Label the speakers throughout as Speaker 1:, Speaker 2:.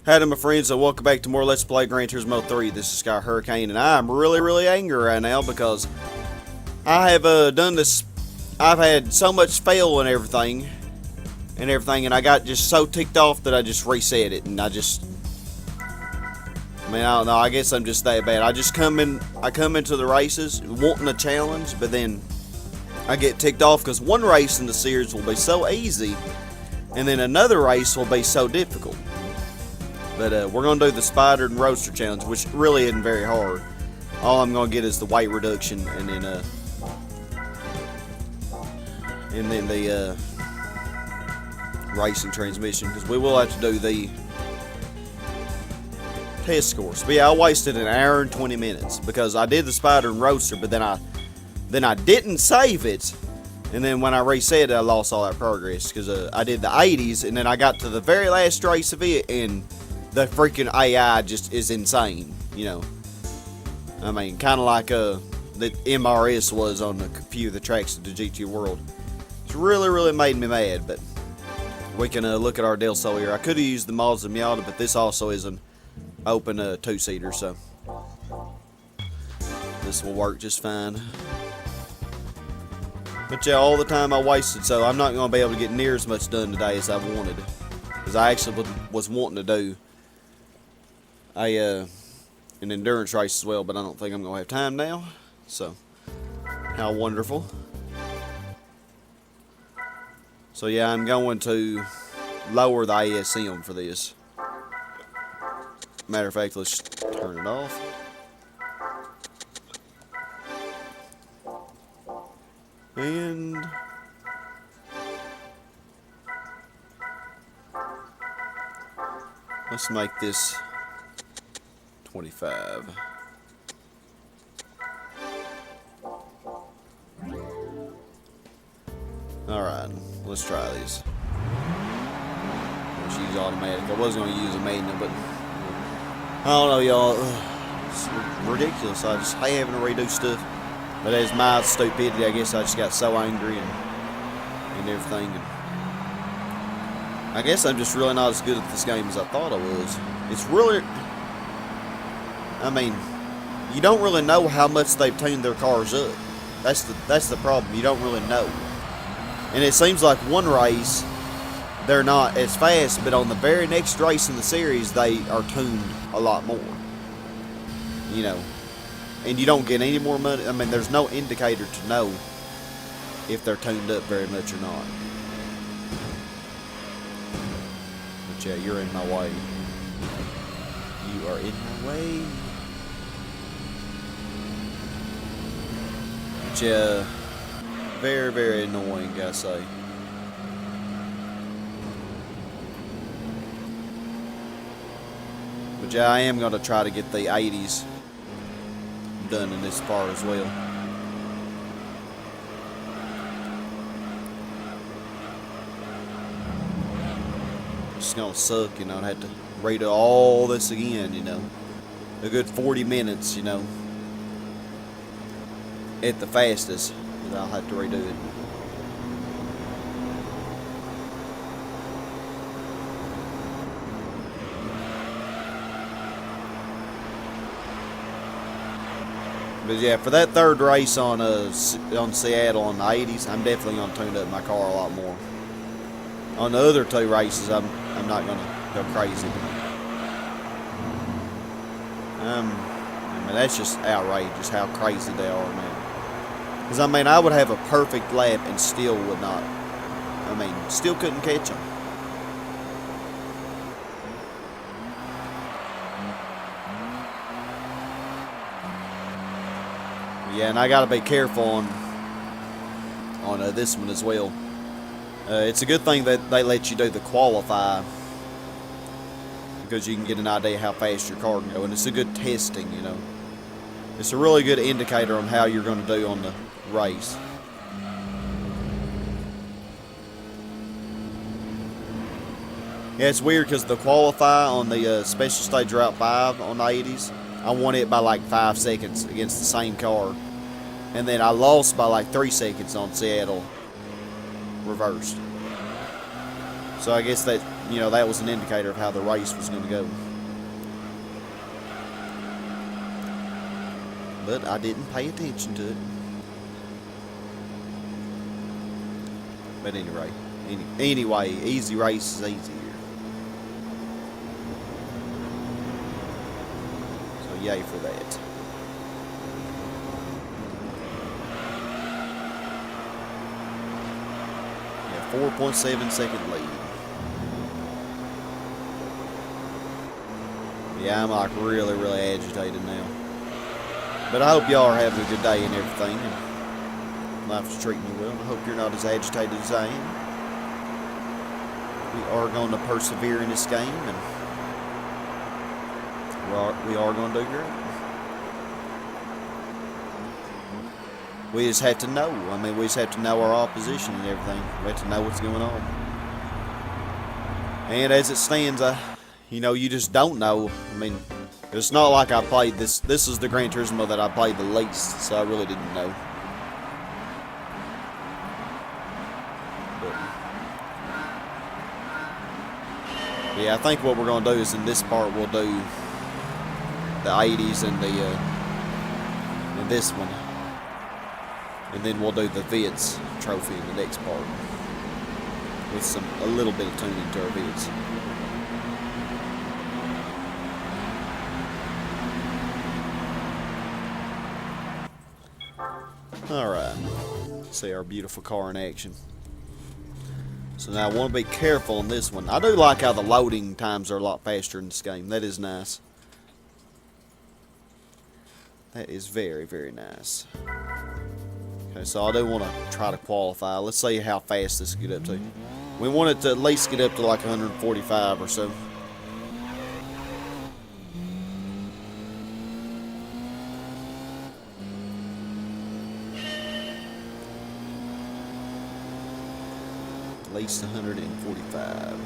Speaker 1: Howdy my friends, and welcome back to more Let's Play Gran Turismo 3. This is Sky Hurricane, and I'm really angry right now because I have done this. I've had so much fail and everything, and I got just so ticked off that I just reset it, and I don't know, I guess I'm just that bad. I come into the races wanting a challenge, but then I get ticked off because one race in the series will be so easy, and then another race will be so difficult. But we're going to do the Spider and Roadster challenge, which really isn't very hard. All I'm going to get is the weight reduction and then the racing transmission, because we will have to do the test course. But yeah, I wasted an hour and 20 minutes because I did the Spider and Roadster, but then I didn't save it. And then when I reset it, I lost all that progress because I did the 80's, and then I got to the very last race of it, and the freaking AI just is insane, you know. I mean, kind of like the MRS was on a few of the tracks of the GT World. It's really made me mad, but we can look at our Del Sol here. I could have used the Mazda Miata, but this also is an open two-seater, so this will work just fine. But yeah, all the time I wasted, so I'm not going to be able to get near as much done today as I wanted, because I actually was wanting to do an endurance race as well, but I don't think I'm going to have time now. So, how wonderful. So yeah, I'm going to lower the ASM for this. Matter of fact, let's turn it off. And let's make this 25. Alright, let's try these. Let's use automatic. I was going to use a manual, but I don't know, y'all. It's ridiculous. I just hate having to redo stuff. But as my stupidity, I guess I just got so angry and everything. And I guess I'm just really not as good at this game as I thought I was. It's really, I mean, you don't really know how much they've tuned their cars up. That's the problem. You don't really know. And it seems like one race, they're not as fast, but on the very next race in the series, they are tuned a lot more. You know. And you don't get any more money. I mean, there's no indicator to know if they're tuned up very much or not. But yeah, you're in my way. You are in my way. But yeah, very annoying, gotta say. But yeah, I am gonna try to get the 80's done in this part as well. It's gonna suck, you know, and have to redo all this again, you know. A good 40 minutes, you know, at the fastest, but I'll have to redo it. But yeah, for that third race on Seattle on the 80's, I'm definitely gonna tune up my car a lot more. On the other two races, I'm not gonna go crazy. I mean, that's just outrageous how crazy they are, man. Because I mean, I would have a perfect lap and still would not. I mean, still couldn't catch them. Yeah, and I gotta be careful on this one as well. It's a good thing that they let you do the qualify, because you can get an idea how fast your car can go, and it's a good testing, you know. It's a really good indicator on how you're going to do on the race. Yeah, it's weird because the qualify on the Special Stage Route 5 on the 80's, I won it by like 5 seconds against the same car. And then I lost by like 3 seconds on Seattle reversed. So I guess that you know, that was an indicator of how the race was going to go. But I didn't pay attention to it. But anyway, easy race is easier. So yay for that. Yeah, 4.7 second lead. Yeah, I'm like really, really agitated now. But I hope y'all are having a good day and everything. And life's treating you well. And I hope you're not as agitated as I am. We are going to persevere in this game, and we are going to do great. We just have to know. I mean, we just have to know our opposition and everything. We have to know what's going on. And as it stands, you know, you just don't know. I mean, it's not like I played this. This is the Gran Turismo that I played the least, so I really didn't know. But yeah, I think what we're going to do is in this part we'll do the 80's and and this one, and then we'll do the Vids trophy in the next part with a little bit of tuning to our Vids. Alright, see our beautiful car in action. So now I want to be careful on this one. I do like how the loading times are a lot faster in this game. That is nice. That is very, very nice. Okay, so I do want to try to qualify. Let's see how fast this can get up to. We want it to at least get up to like 145 or so. At least 145.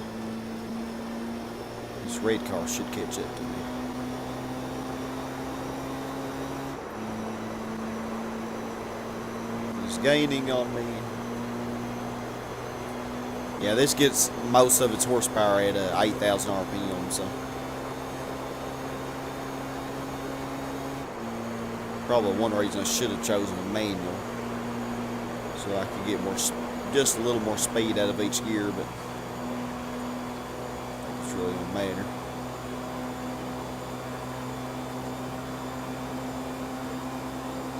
Speaker 1: This red car should catch up to me. It's gaining on me. Yeah, this gets most of its horsepower at 8,000 RPM, so probably one reason I should have chosen a manual, so I could get just a little more speed out of each gear, but it's really gonna matter.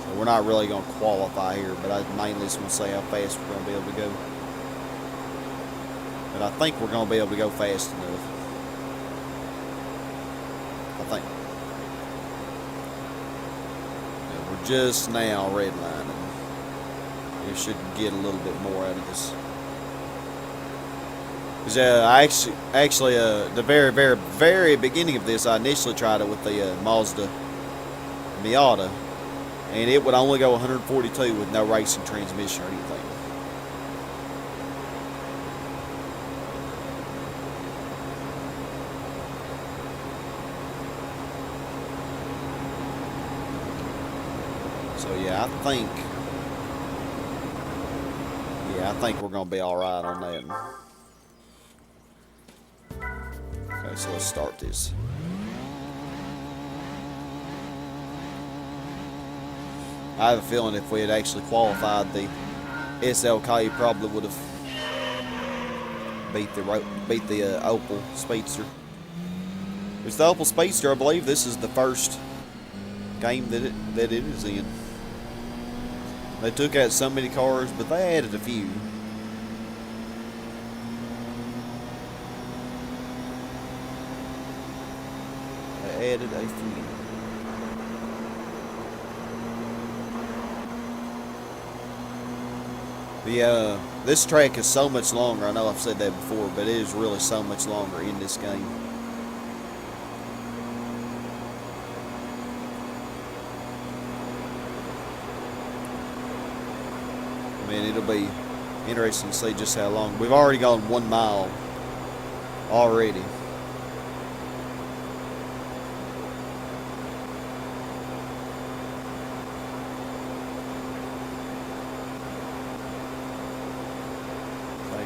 Speaker 1: So we're not really gonna qualify here, but I mainly just want to say how fast we're gonna be able to go. But I think we're gonna be able to go fast enough. I think. Yeah, we're just now redlining. We should get a little bit more out of this. Because actually, the very, very, very beginning of this, I initially tried it with the Mazda Miata, and it would only go 142 with no racing transmission or anything. So yeah, I think we're gonna be all right on that. Okay, so let's start this. I have a feeling if we had actually qualified, the SLK probably would have beat the Opel Speedster. It's the Opel Speedster. I believe this is the first game that it is in. They took out so many cars, but they added a few. They added a few. This track is so much longer. I know I've said that before, but it is really so much longer in this game. I mean, it'll be interesting to see just how long. We've already gone 1 mile already.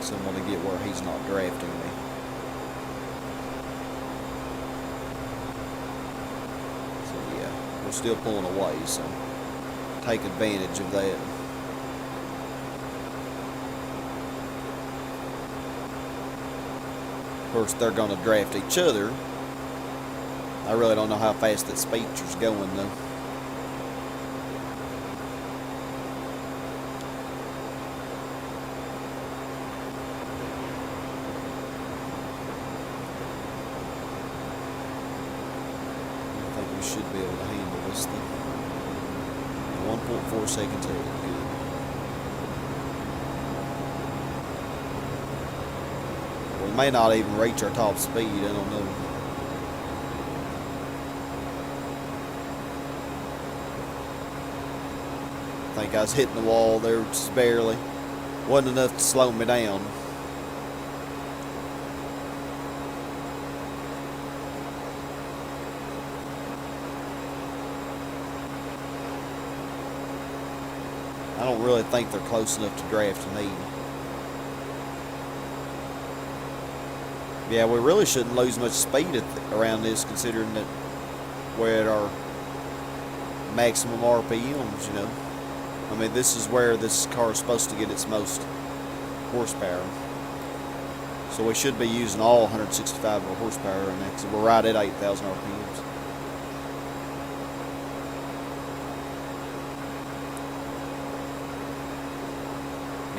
Speaker 1: I want to get where he's not drafting me. we're still pulling away, so take advantage of that. Of course, they're going to draft each other. I really don't know how fast that speedster's going, though. Should be able to handle this thing. 1.4 seconds ahead. Good. We may not even reach our top speed. I don't know. I think I was hitting the wall there just barely. Wasn't enough to slow me down. I don't really think they're close enough to draft me. Yeah, we really shouldn't lose much speed around this, considering that we're at our maximum RPMs, you know. I mean, this is where this car is supposed to get its most horsepower. So we should be using all 165 horsepower right now, because we're right at 8,000 RPMs.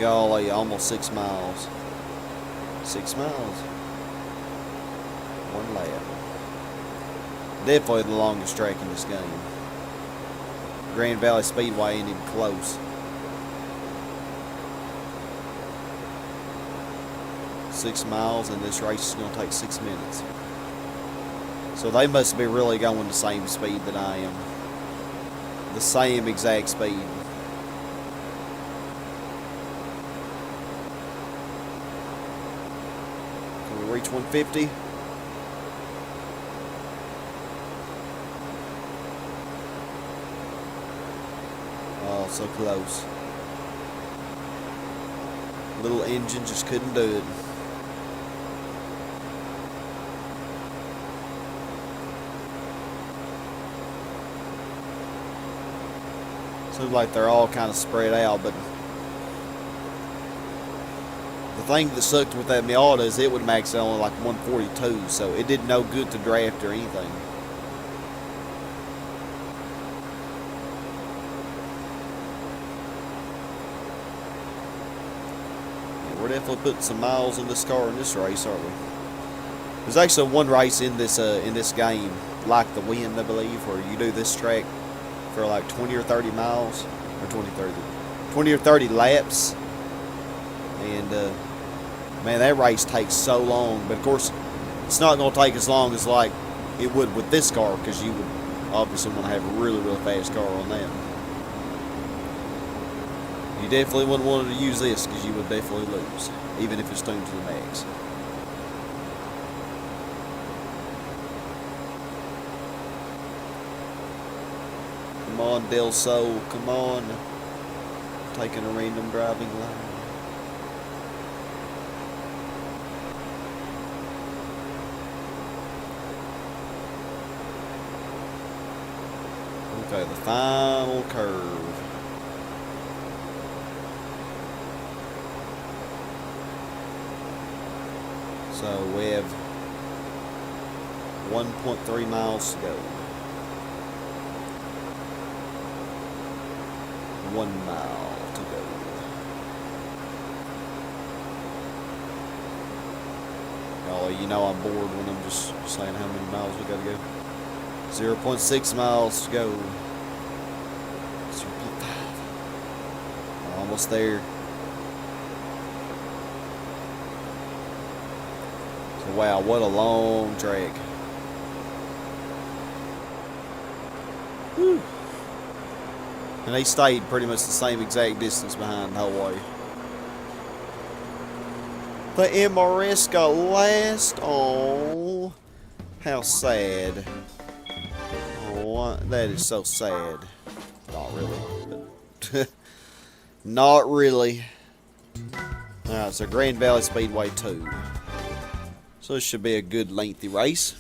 Speaker 1: Golly, almost 6 miles. 6 miles. One lap. Definitely the longest track in this game. Grand Valley Speedway ain't even close. 6 miles, and this race is going to take 6 minutes. So they must be really going the same speed that I am. The same exact speed. Can we reach 150? Oh, so close. Little engine just couldn't do it. Seems like they're all kind of spread out, but the thing that sucked with that Miata is it would max out only like 142, so it did no good to draft or anything. We're definitely putting some miles in this car in this race, aren't we? There's actually one race in this game, like the Wind, I believe, where you do this track for like 20 or 30 miles, or 20 or 30 laps, and man, that race takes so long. But of course, it's not going to take as long as like it would with this car, because you would obviously want to have a really fast car on that. You definitely wouldn't want to use this, because you would definitely lose, even if it's tuned to the max. Come on, Del Sol, come on. Taking a random driving line. Okay, the final curve. So we have 1.3 miles to go. 1 mile to go. Golly, you know I'm bored when I'm just saying how many miles we gotta go. 0.6 miles to go. 0.5. We're almost there. So wow, what a long track. Whew. And they stayed pretty much the same exact distance behind the whole way. The MRS got last. Oh, how sad. Oh, that is so sad. Not really. But not really. Alright, so Grand Valley Speedway 2. So this should be a good lengthy race.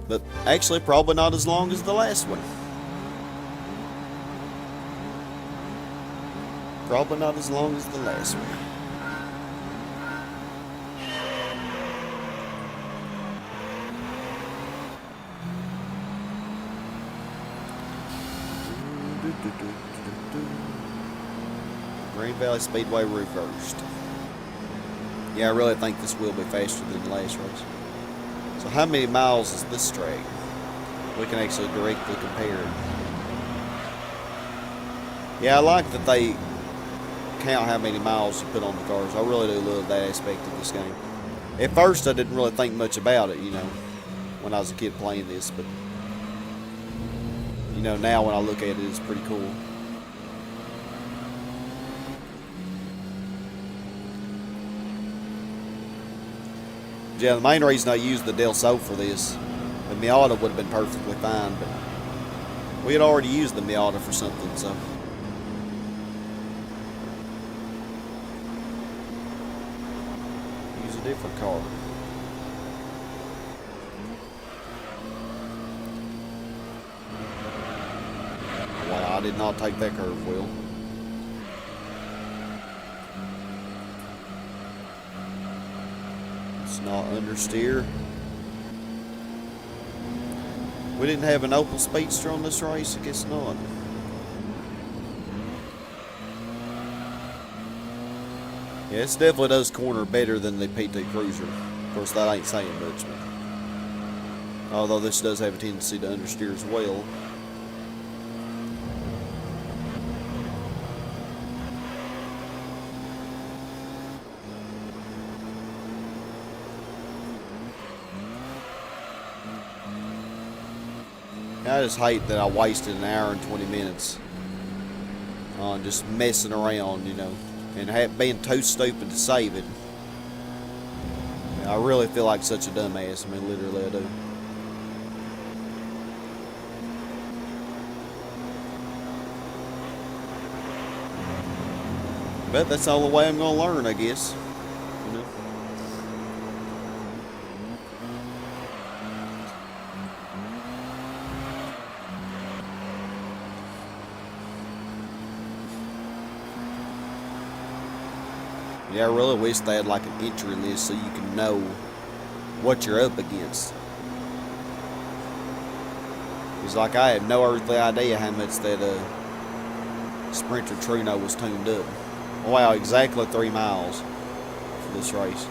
Speaker 1: But actually, probably not as long as the last one. Probably not as long as the last one. Green Valley Speedway reversed. Yeah, I really think this will be faster than the last race. So how many miles is this track? We can actually directly compare it. Yeah, I like that they count how many miles you put on the cars. I really do love that aspect of this game. At first, I didn't really think much about it, you know, when I was a kid playing this, but you know, now when I look at it, it's pretty cool. Yeah, the main reason I used the Del Sol for this, the Miata would have been perfectly fine, but we had already used the Miata for something, so. Use a different car. Wow, I did not take that curve wheel. Not understeer. We didn't have an Opel Speedster on this race, I guess not. Yeah, it definitely does corner better than the PT Cruiser. Of course, that ain't saying much, but although this does have a tendency to understeer as well. I just hate that I wasted an hour and 20 minutes on just messing around, you know, and being too stupid to save it. I really feel like such a dumbass. I mean, literally I do. But that's the only way I'm going to learn, I guess. You know? Yeah, I really wish they had like an entry list so you can know what you're up against. It's like I had no earthly idea how much that Sprinter Trino was tuned up. Wow, exactly 3 miles for this race.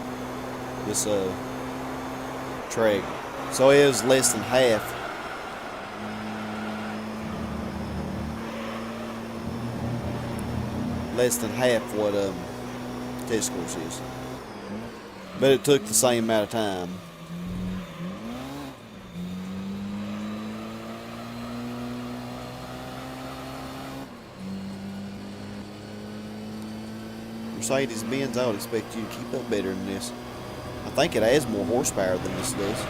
Speaker 1: This track. So it was less than half. Less than half what test course is. But it took the same amount of time. Mercedes-Benz, I would expect you to keep up better than this. I think it has more horsepower than this does.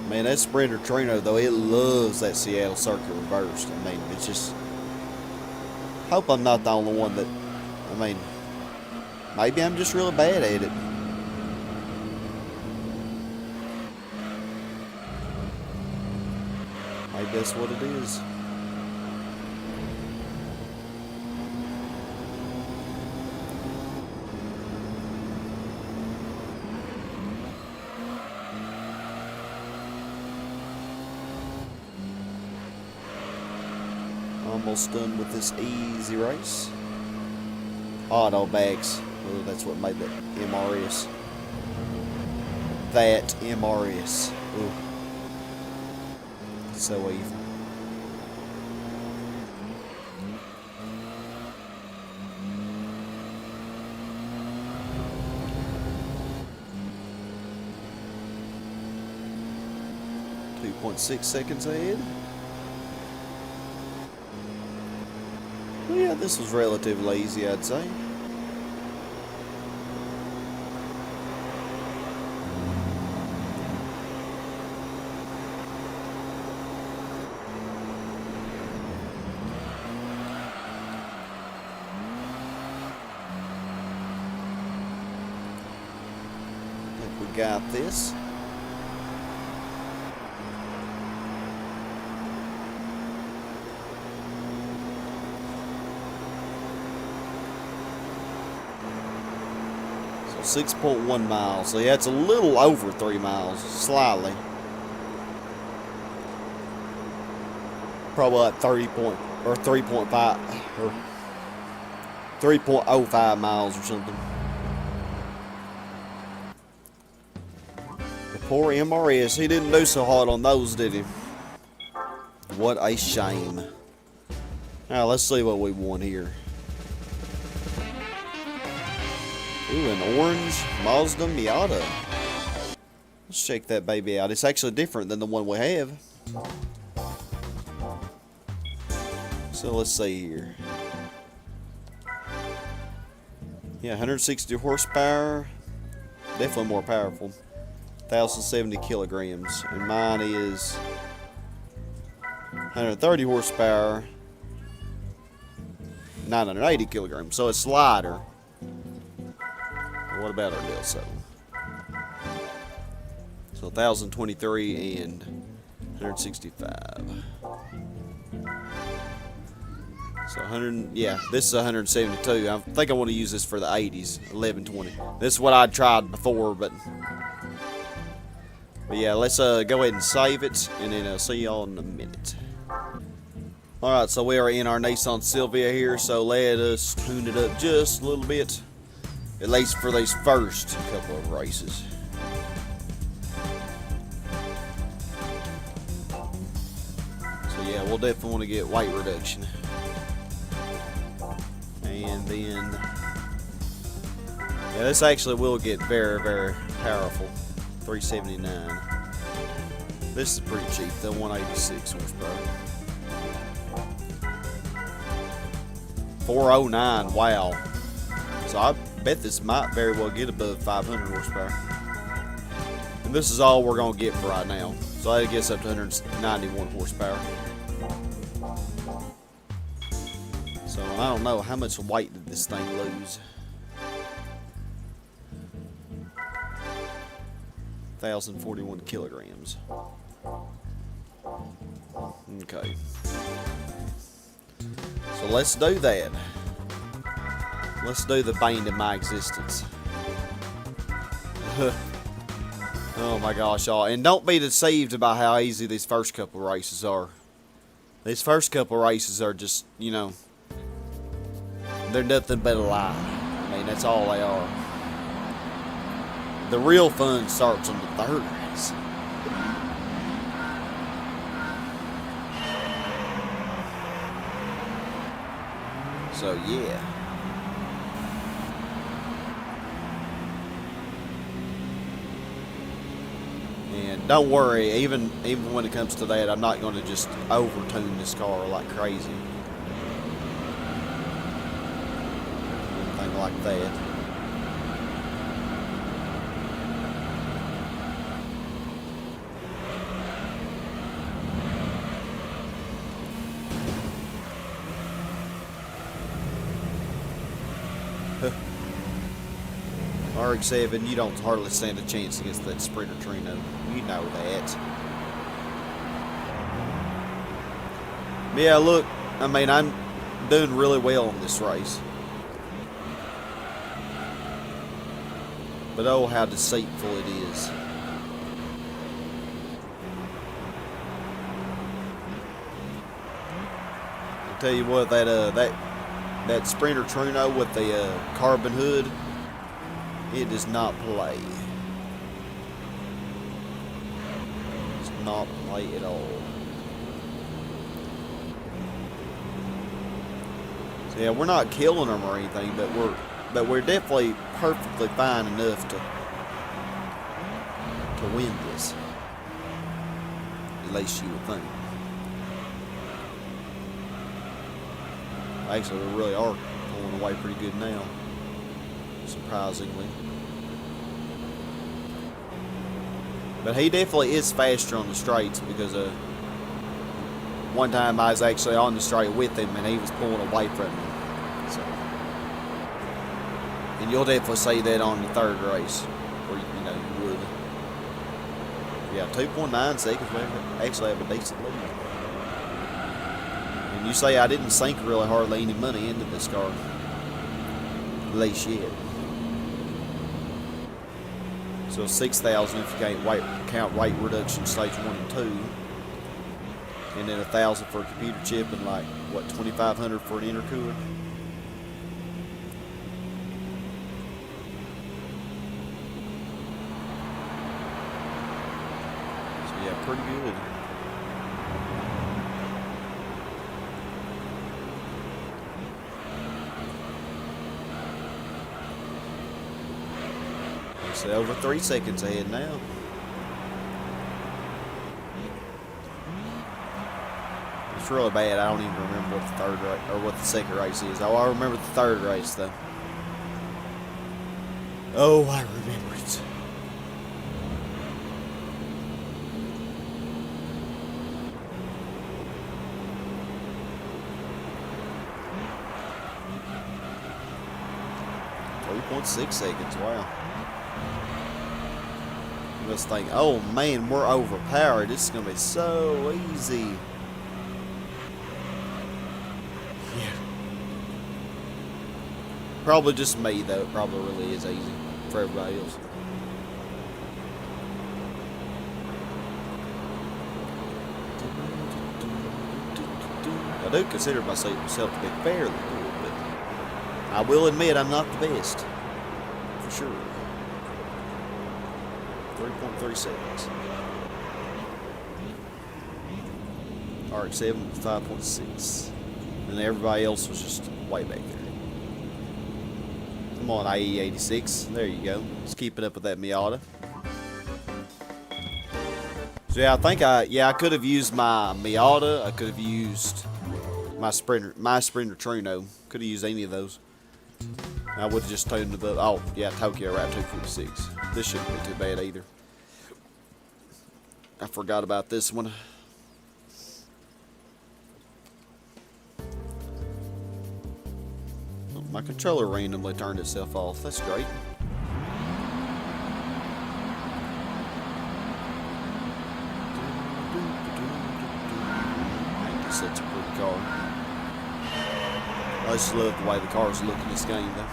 Speaker 1: Man, that Sprinter Trino, though, it loves that Seattle circuit reversed. I mean, it's just... I hope I'm not the only one that... I mean, maybe I'm just really bad at it. Maybe that's what it is. Almost done with this easy race. Auto bags. Oh, that's what made that MRS. That MRS. Ooh. So evil. .6 seconds ahead. Well, yeah, this was relatively easy, I'd say. got this. So 6.1 miles. So yeah, it's a little over 3 miles, slightly. Probably like 3.5 or 3.05 miles or something. The poor MRS, he didn't do so hot on those, did he? What a shame. Now let's see what we won here. Ooh, an orange Mazda Miata. Let's check that baby out. It's actually different than the one we have. So let's see here. Yeah, 160 horsepower. Definitely more powerful. 1,070 kilograms. And mine is 130 horsepower. 980 kilograms. So it's lighter. What about our Del 7? So 1,023 and 165. So 100, yeah, this is 172. I think I want to use this for the 80s, 1120. This is what I tried before, but yeah, let's go ahead and save it, and then I'll see y'all in a minute. All right, so we are in our Nissan Silvia here, so let us tune it up just a little bit, at least for these first couple of races. So yeah, we'll definitely want to get weight reduction. And then, yeah, this actually will get very, very powerful. 379. This is pretty cheap, though, 186 horsepower. 409, wow. So I bet this might very well get above 500 horsepower. And this is all we're going to get for right now. So that gets up to 191 horsepower. So I don't know how much weight did this thing lose. 1,041 kilograms. Okay. So let's do that. Let's do the bane of my existence. Oh my gosh, y'all. And don't be deceived by how easy these first couple races are. These first couple races are just, you know, they're nothing but a lie. I mean, that's all they are. The real fun starts on the third race. So, yeah. And don't worry, even when it comes to that, I'm not going to just over-tune this car like crazy. Anything like that. RX-7, you don't hardly stand a chance against that Sprinter Trino. You know that. But yeah, look, I mean, I'm doing really well in this race. But oh, how deceitful it is. I'll tell you what, that Sprinter Trino with the carbon hood, it does not play. It does not play at all. So yeah, we're not killing them or anything, but we're definitely perfectly fine enough to win this. At least you would think. Actually, we really are pulling away pretty good now. Surprisingly. But he definitely is faster on the straights because one time I was actually on the straight with him and he was pulling away from me. So, and you'll definitely see that on the third race, or you know you would. Yeah, 2.9 seconds. We actually have a decent lead. And you say I didn't sink really hardly any money into this car. At least yet. So 6,000 if you count weight reduction stage 1 and 2. And then 1,000 for a computer chip and like, what, 2,500 for an intercooler? So yeah, pretty good. So over 3 seconds ahead now. It's really bad. I don't even remember what the third race or what the second race is. Oh, I remember the third race though. Oh, I remember it. .6 seconds. Wow. You must think, oh man, we're overpowered. This is gonna be so easy. Probably just me, though. It probably really is easy for everybody else. I do consider myself to be fairly good, but I will admit I'm not the best. For sure. 3.3 seconds. RX-7 5.6. And everybody else was just way back there. Come on, IE86. There you go. Just keep it up with that Miata. So yeah, I think I could have used my Miata. I could have used my Sprinter Trino. Could have used any of those. I would have just tuned the oh yeah, Tokyo Route 246. This shouldn't be too bad either. I forgot about this one. My controller randomly turned itself off. That's great. Ain't this such a pretty car? I just love the way the cars look in this game, though.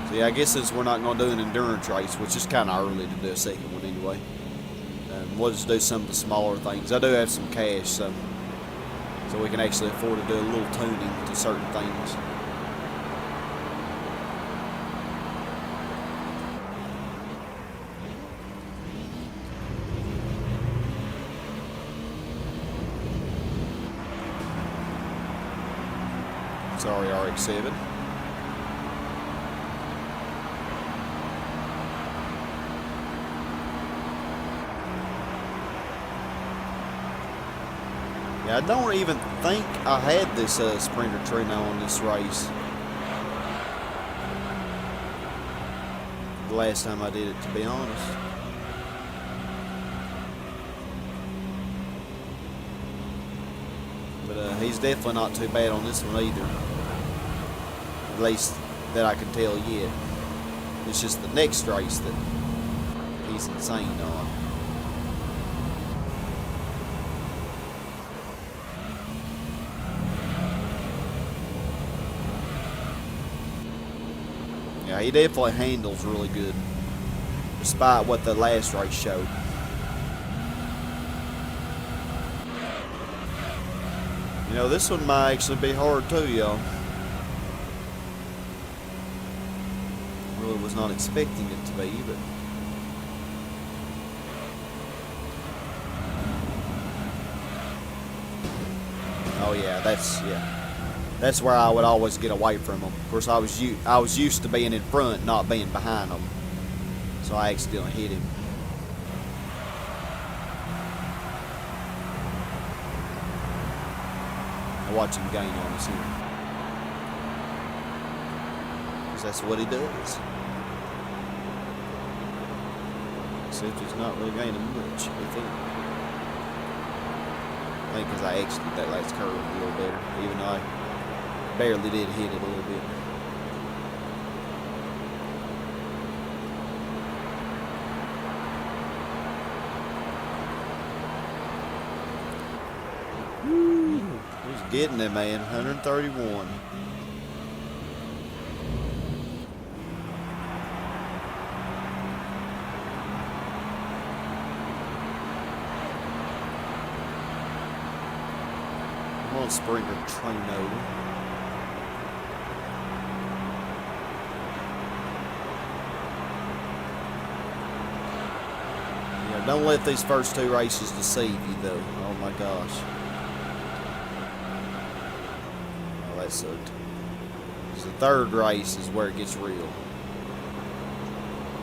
Speaker 1: So yeah, I guess since we're not going to do an endurance race, which is kind of early to do a second one anyway, we'll just do some of the smaller things. I do have some cash, so we can actually afford to do a little tuning to certain things. Sorry, RX-7. Yeah, I don't even think I had this Sprinter Trino on this race. The last time I did it, to be honest. But he's definitely not too bad on this one either. At least that I can tell yet. It's just the next race that he's insane on. Yeah, he definitely handles really good, despite what the last race showed. You know, this one might actually be hard too, y'all. Really was not expecting it to be, but oh yeah, that's where I would always get away from them. Of course, I was used to being in front, not being behind them, so I accidentally hit him. I watch him gain on us here, because that's what he does. Except he's not really gaining much, I think. I think because I exited that last curve a little better, even though I barely did hit it a little bit. getting it, man. 131. I'm on Springer Trino. Yeah, don't let these first two races deceive you, though. Oh my gosh. Oh, that sucked. The third race is where it gets real.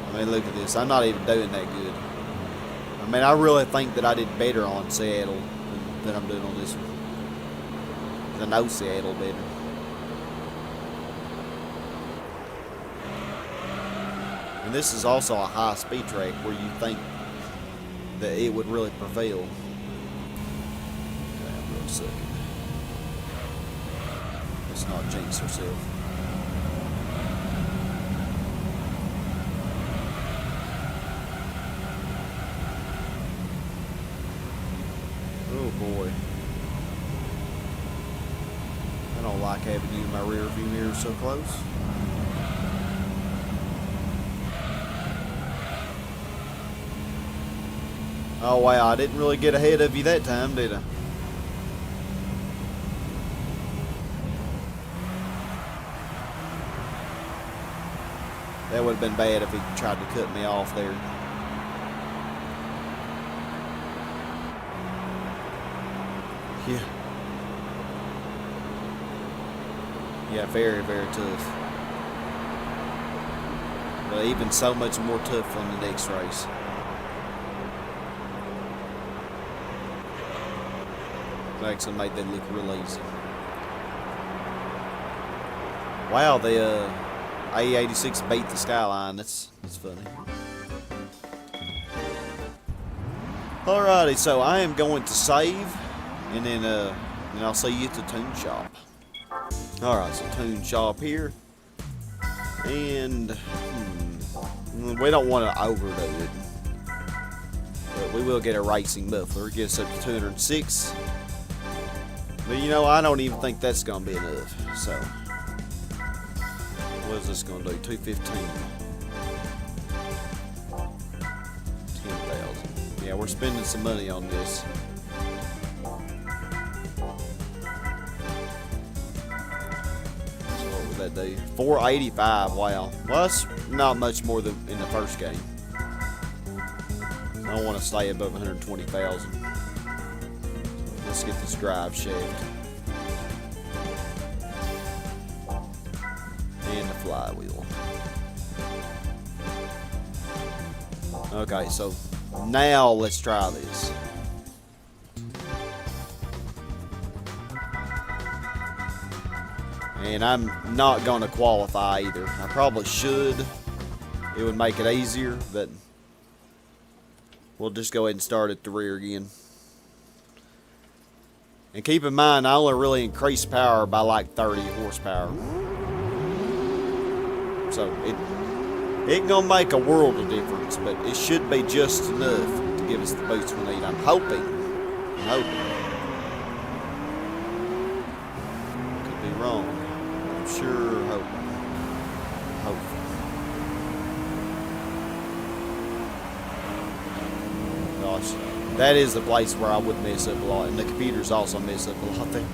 Speaker 1: I mean, look at this. I'm not even doing that good. I mean, I really think that I did better on Seattle than I'm doing on this one. I know Seattle better. And this is also a high-speed track where you think that it would really prevail. Okay, I'm real sick. Let's not jinx herself. Oh boy. I don't like having you in my rear view mirror so close. Oh wow, I didn't really get ahead of you that time, did I? That would have been bad if he tried to cut me off there. Yeah. Yeah, very, very tough. But even so much more tough on the next race. Actually made that look real easy. Wow, the A86 beat the Skyline. That's funny. Alrighty, so I am going to save, and then I'll see you at the tune shop. Alright, so tune shop here, and we don't want to overdo it, but we will get a racing muffler. Get us up to 206. But you know, I don't even think that's going to be enough. So, what is this going to do? 215. 10,000. Yeah, we're spending some money on this. So what would that do? 485. Wow. Well, that's not much more than in the first game. I don't want to stay above 120,000. Let's get this drive shaft and the flywheel. Okay, so now let's try this. And I'm not going to qualify either. I probably should. It would make it easier, but we'll just go ahead and start at the rear again. And keep in mind, I only really increase power by like 30 horsepower. So it gonna make a world of difference, but it should be just enough to give us the boost we need. I'm hoping. Could be wrong. I'm sure hoping. Gosh. That is the place where I would mess up a lot, and the computers also mess up a lot there.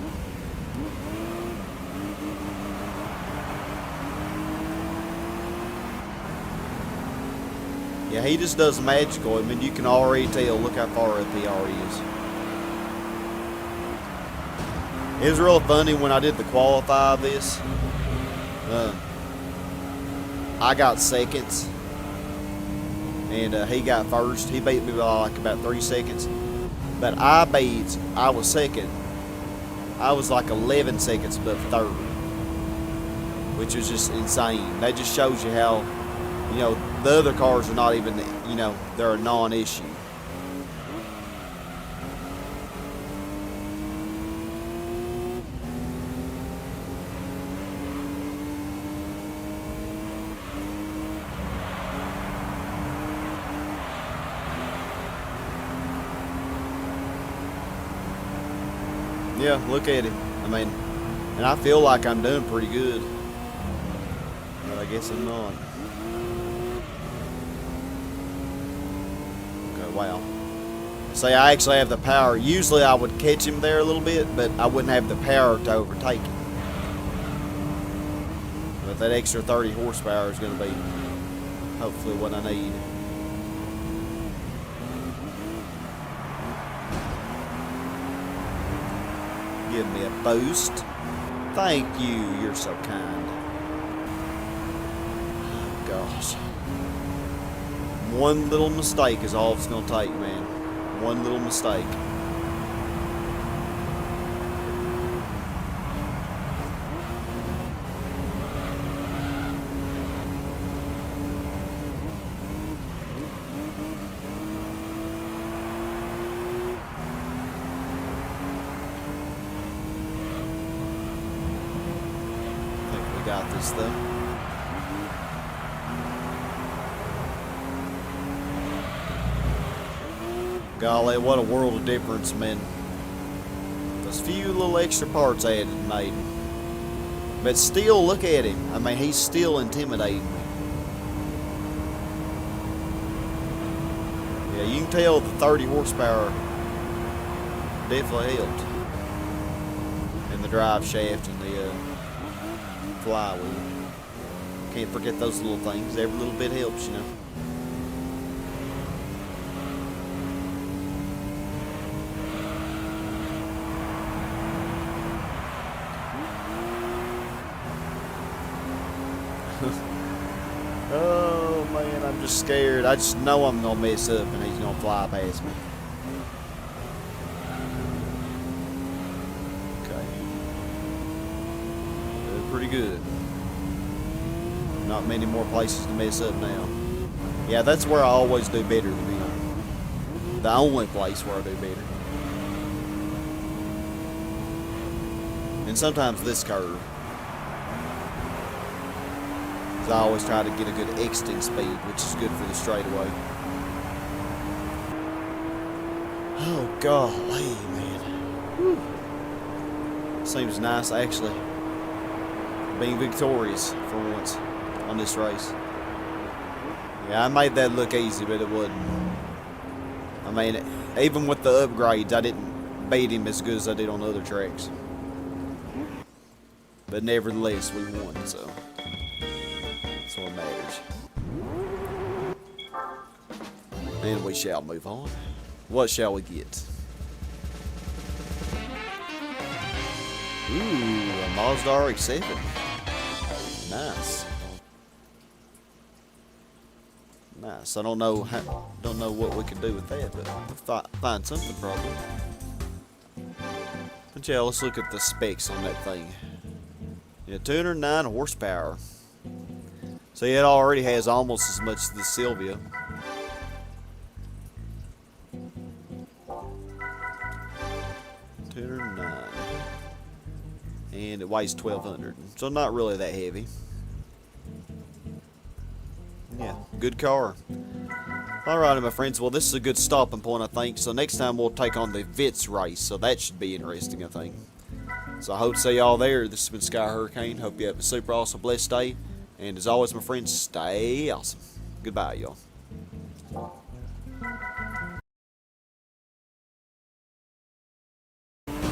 Speaker 1: Yeah, he just does magical. I mean, you can already tell. Look how far up he already is. It was real funny when I did the qualify of this. I got seconds. And he got first. He beat me by like about 3 seconds. But I was second. I was like 11 seconds above third. Which was just insane. That just shows you how, you know, the other cars are not even, you know, they're a non-issue. Yeah, look at him. I mean, and I feel like I'm doing pretty good. But I guess I'm not. Okay, wow. See, I actually have the power. Usually I would catch him there a little bit, but I wouldn't have the power to overtake him. But that extra 30 horsepower is going to be hopefully what I need. Give me a boost. Thank you. You're so kind. Oh, gosh. One little mistake is all it's going to take, man. One little mistake. Got this though. Golly, what a world of difference, man. Those few little extra parts I had made. But still, look at him. I mean, he's still intimidating me. Yeah, you can tell the 30 horsepower definitely helped. And the drive shaft and the flywheel. Can't forget those little things. Every little bit helps, you know. Oh man, I'm just scared. I just know I'm gonna mess up and he's gonna fly past me. Pretty good. Not many more places to mess up now. Yeah, that's where I always do better than him. The only place where I do better. And sometimes this curve. I always try to get a good exiting speed, which is good for the straightaway. Oh, golly, man. Whew. Seems nice, actually. Being victorious for once on this race. Yeah, I made that look easy, but it wasn't. I mean, even with the upgrades, I didn't beat him as good as I did on other tracks. But nevertheless, we won, so that's what matters. And we shall move on. What shall we get? Ooh, a Mazda RX-7. Nice. Nice. I don't know what we can do with that, but we'll find something probably. But yeah, let's look at the specs on that thing. Yeah, 209 horsepower. So it already has almost as much as the Silvia. And it weighs 1,200, so not really that heavy. Yeah, good car. Alrighty, my friends, well, this is a good stopping point, I think. So next time we'll take on the Vitz race, so that should be interesting, I think. So I hope to see y'all there. This has been Sky Hurricane. Hope you have a super awesome, blessed day. And as always, my friends, stay awesome. Goodbye, y'all.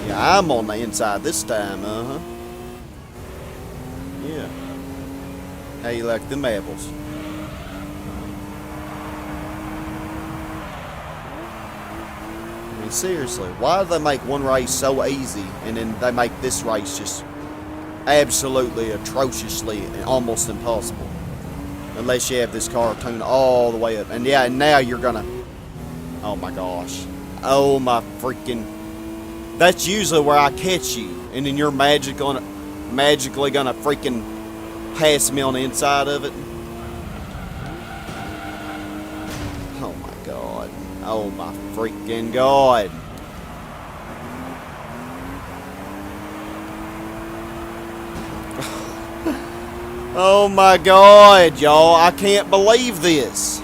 Speaker 1: Yeah, I'm on the inside this time, Yeah. How you like them apples? I mean, seriously, why do they make one race so easy and then they make this race just absolutely atrociously almost impossible? Unless you have this car tuned all the way up. And yeah, now you're gonna... Oh my gosh. Oh my freaking... That's usually where I catch you. And then you're magically gonna freaking pass me on the inside of it. Oh my god. Oh my freaking god. Oh my god, y'all. I can't believe this.